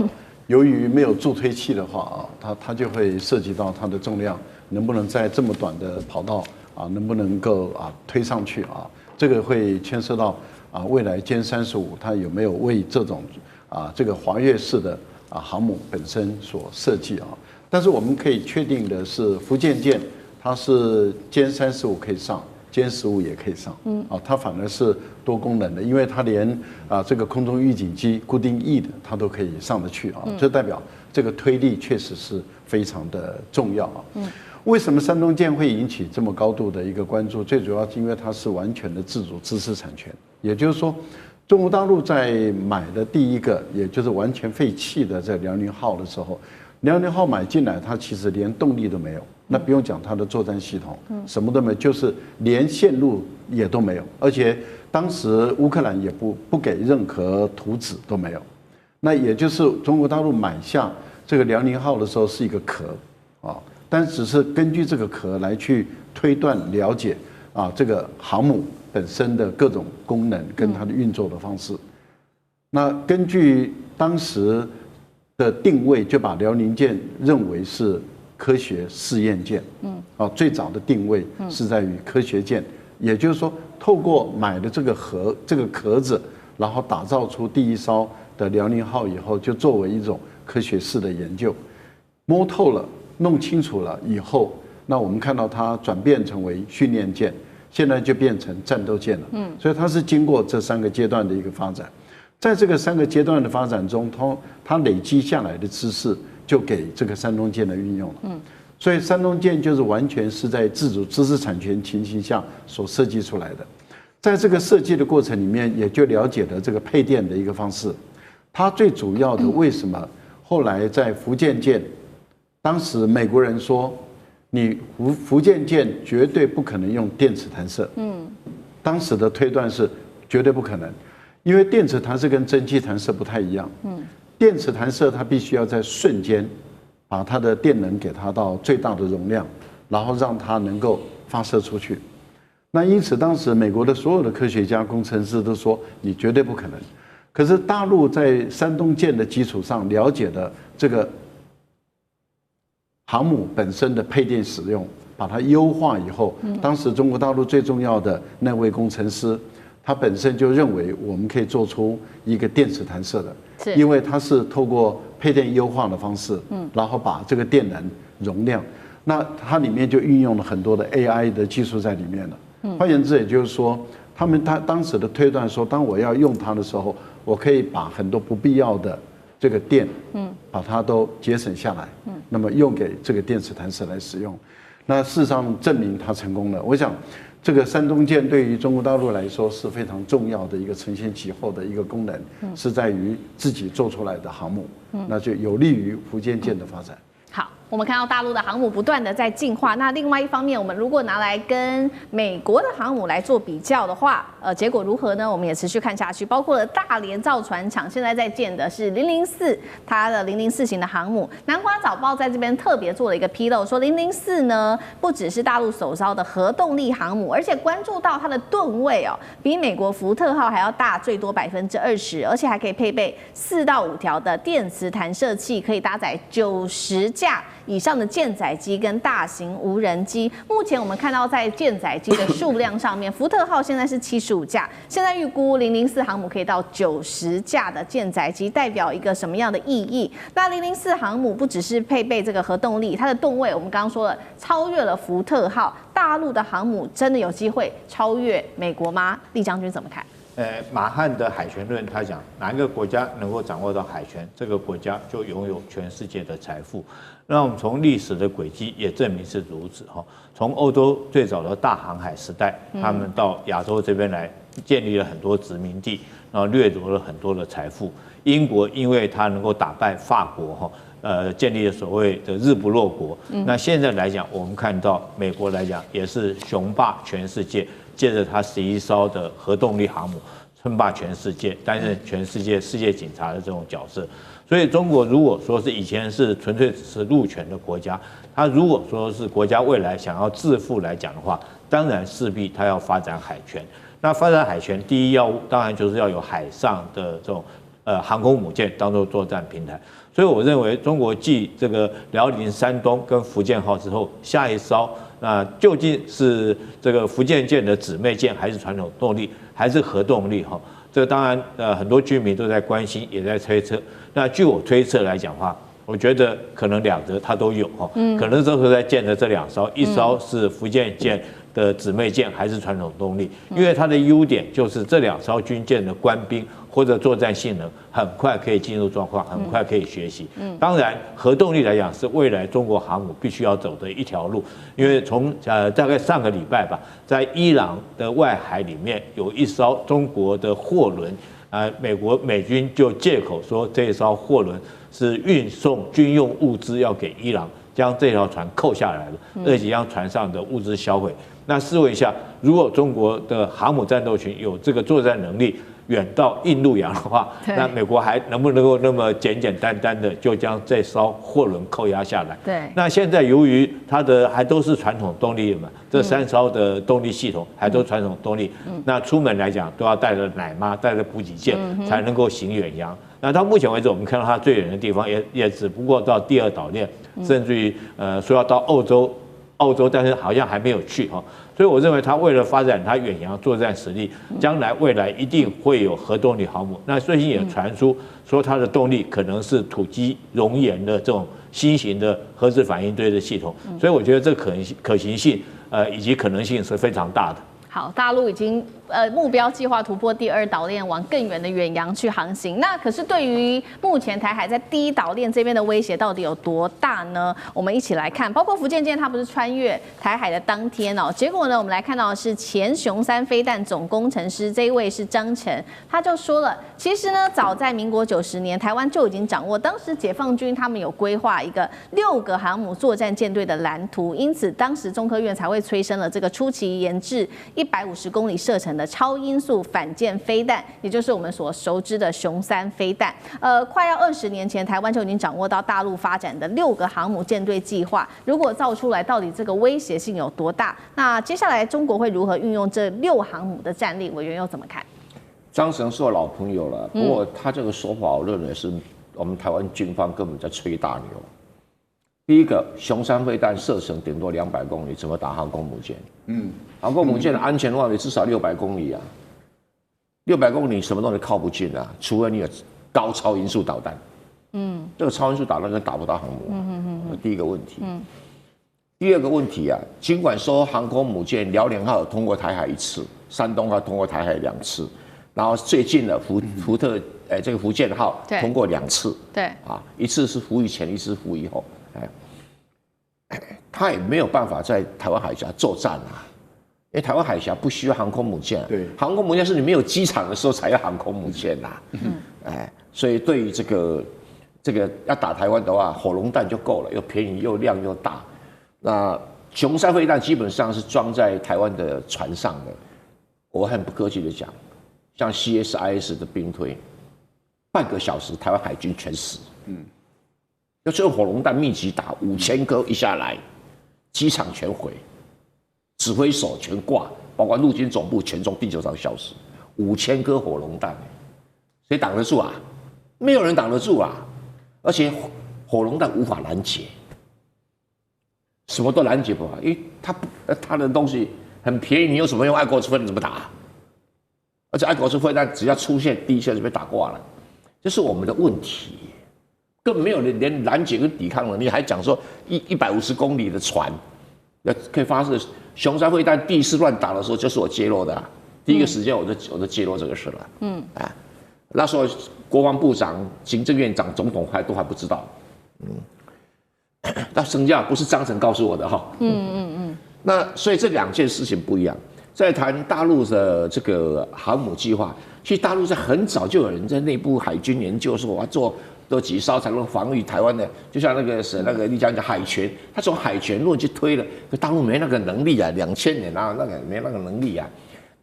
由于没有助推器的话啊，它就会涉及到它的重量能不能在这么短的跑道啊，能不能够推上去啊，这个会牵涉到未来歼35它有没有为这种这个滑跃式的航母本身所设计啊。但是我们可以确定的是，福建舰它是歼35可以上。歼15也可以上，它反而是多功能的，因为它连这个空中预警机固定翼的它都可以上得去啊，这代表这个推力确实是非常的重要啊。为什么山东舰会引起这么高度的一个关注？最主要是因为它是完全的自主知识产权，也就是说，中国大陆在买的第一个，也就是完全废弃的这辽宁号的时候，辽宁号买进来，它其实连动力都没有。那不用讲它的作战系统，什么都没有，就是连线路也都没有，而且当时乌克兰也不给任何图纸都没有。那也就是中国大陆买下这个辽宁号的时候是一个壳但只是根据这个壳来去推断了解这个航母本身的各种功能跟它的运作的方式。那根据当时的定位，就把辽宁舰认为是科学试验舰，最早的定位是在于科学舰，也就是说，透过买的这个壳子，然后打造出第一艘的辽宁号以后，就作为一种科学式的研究，摸透了、弄清楚了以后，那我们看到它转变成为训练舰，现在就变成战斗舰了。所以它是经过这3个阶段的一个发展，在这个3个阶段的发展中，它累积下来的知识。就给这个山东舰的运用了，所以山东舰就是完全是在自主知识产权情形下所设计出来的。在这个设计的过程里面，也就了解了这个配电的一个方式。它最主要的为什么后来在福建舰，当时美国人说你福建舰绝对不可能用电磁弹射，当时的推断是绝对不可能，因为电磁弹射跟蒸汽弹射不太一样，电磁弹射它必须要在瞬间把它的电能给它到最大的容量，然后让它能够发射出去。那因此当时美国的所有的科学家工程师都说你绝对不可能。可是大陆在山东舰的基础上了解的这个航母本身的配电使用，把它优化以后，当时中国大陆最重要的那位工程师，他本身就认为我们可以做出一个电磁弹射的。因为它是透过配电优化的方式，然后把这个电能容量，那它里面就运用了很多的 AI 的技术在里面了。换言之，也就是说，他当时的推断说，当我要用它的时候，我可以把很多不必要的这个电，把它都节省下来，那么用给这个电磁弹射来使用。那事实上证明它成功了。我想。这个山东舰对于中国大陆来说是非常重要的一个承先启后的一个功能，是在于自己做出来的航母，那就有利于福建舰的发展。好，我们看到大陆的航母不断的在进化，那另外一方面，我们如果拿来跟美国的航母来做比较的话，结果如何呢？我们也持续看下去，包括了大连造船厂现在在建的是004，它的004型的航母。南华早报在这边特别做了一个披露，说004呢不只是大陆首艘的核动力航母，而且关注到它的吨位比美国福特号还要大最多20%，而且还可以配备4到5条的电磁弹射器，可以搭载90架以上的舰载机跟大型无人机。目前我们看到在舰载机的数量上面，福特号现在是75架，现在预估004航母可以到90架的舰载机，代表一个什么样的意义？那004航母不只是配备这个核动力，它的吨位我们刚刚说了，超越了福特号。大陆的航母真的有机会超越美国吗？厉将军怎么看？马汉的海权论，他讲哪一个国家能够掌握到海权，这个国家就拥有全世界的财富。那我们从历史的轨迹也证明是如此哈。从欧洲最早的大航海时代，他们到亚洲这边来，建立了很多殖民地，然后掠夺了很多的财富。英国因为它能够打败法国哈，建立了所谓的日不落国。那现在来讲，我们看到美国来讲也是雄霸全世界，借着它11艘的核动力航母称霸全世界，担任全世界世界警察的这种角色。所以中国如果说是以前是纯粹只是陆权的国家，它如果说是国家未来想要自负来讲的话，当然势必它要发展海权。那发展海权，第一要务当然就是要有海上的这种航空母舰当做作战平台。所以我认为，中国继这个辽宁、山东跟福建号之后，下一艘那究竟是这个福建舰的姊妹舰，还是传统动力，还是核动力？哈，这个当然很多居民都在关心，也在推测。那据我推测来讲的话，我觉得可能两者它都有哈，可能都是在建的这2艘，一艘是福建舰的姊妹舰，还是传统动力，因为它的优点就是这2艘军舰的官兵或者作战性能很快可以进入状况，很快可以学习。当然核动力来讲是未来中国航母必须要走的一条路，因为从大概上个礼拜吧，在伊朗的外海里面有一艘中国的货轮。美军就借口说这一艘货轮是运送军用物资要给伊朗，将这条船扣下来了，而且将船上的物资销毁。那试问一下，如果中国的航母战斗群有这个作战能力，远到印度洋的话，那美国还能不能够那么简简单单的就将这艘货轮扣押下来？对。那现在由于它的还都是传统动力嘛，这3艘的动力系统还都传统动力，那出门来讲都要带着奶妈、带着补给舰才能够行远洋。那到目前为止，我们看到它最远的地方也只不过到第2岛链，甚至于说要到澳洲，但是好像还没有去哈。所以我认为它为了发展它远洋作战实力，将来未来一定会有核动力航母。那最近也传出说它的动力可能是土基熔岩的这种新型的核子反应堆的系统，所以我觉得这可行性以及可能性是非常大的。好，大陆已经目标计划突破第2岛链，往更远的远洋去航行。那可是对于目前台海在第1岛链这边的威胁到底有多大呢？我们一起来看，包括福建舰它不是穿越台海的当天哦，结果呢，我们来看到的是前雄3飞弹总工程师，这一位是张晨，他就说了，其实呢，早在民国90年，台湾就已经掌握，当时解放军他们有规划一个6个航母作战舰队的蓝图，因此当时中科院才会催生了这个初期研制150公里射程的超音速反舰飞弹，也就是我们所熟知的雄3飞弹。快要20年前，台湾就已经掌握到大陆发展的6个航母舰队计划。如果造出来，到底这个威胁性有多大？那接下来中国会如何运用这6航母的战力？委员又怎么看？张晨是我老朋友了，不过他这个说法，我认为是我们台湾军方根本在吹大牛。第一个，雄3飞弹射程顶多200公里，怎么打航空母舰？航空母舰的安全范围至少600公里啊，600公里什么东西靠不近啊？除非你有高超音速导弹。这个超音速导弹打不到航母。第一个问题。第二个问题啊，尽管说航空母舰辽宁号通过台海1次，山东号通过台海2次，然后最近的这个福建号通过2次。对啊，一次是服役前，一次服役后。他也没有办法在台湾海峡作战啊，因为台湾海峡不需要航空母舰，对，航空母舰是你没有机场的时候才要航空母舰呐，所以对于这个要打台湾的话，火龙弹就够了，又便宜又量又大。那雄3飞弹基本上是装在台湾的船上的，我很不客气的讲，像 CSIS 的兵推，半个小时台湾海军全死，就用火龙弹密集打5000颗一下来，机场全毁，指挥所全挂，包括陆军总部全从地球上消失，5000颗火龙弹，谁挡得住啊？没有人挡得住啊！而且火龙弹无法拦截，什么都拦截不了，因为它的东西很便宜，你有什么用？爱国者飞弹怎么打？而且爱国者飞弹只要出现第一线就被打挂了，这是我们的问题。根本没有连拦截跟抵抗能力，还讲说150公里的船，可以发射雄3飞弹。第一次乱打的时候，就是我揭露的、啊，第一个时间我就揭露这个事了。那时候国防部长、行政院长、总统都还不知道。那身价不是张晨告诉我的哈。那所以这2件事情不一样。在谈大陆的这个航母计划，其实大陆在很早就有人在内部海军研究说我要做都几艘才能防御台湾的，就像那个你讲海权，他从海权论去推了，可大陆没那个能力啊，2000年啊没那个能力啊。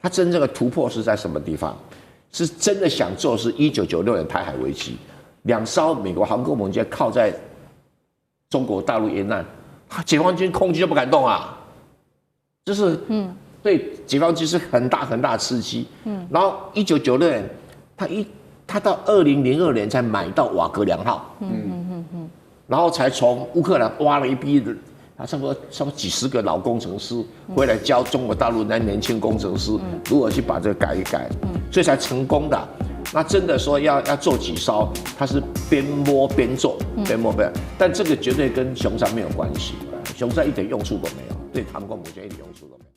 他真正的突破是在什么地方？是真的想做是1996年台海危机，2艘美国航空母舰靠在中国大陆沿岸，解放军空军就不敢动啊，就是对解放军是很大的刺激。然后1996年他到2002年才买到瓦格良号，然后才从乌克兰挖了一批的，差不多几十个老工程师回来教中国大陆那年轻工程师如何去把这个改一改，所以才成功的。那真的说要做几艘，他是边摸边做，但这个绝对跟雄山没有关系，雄山一点用处都没有，对航空母舰一点用处都没有。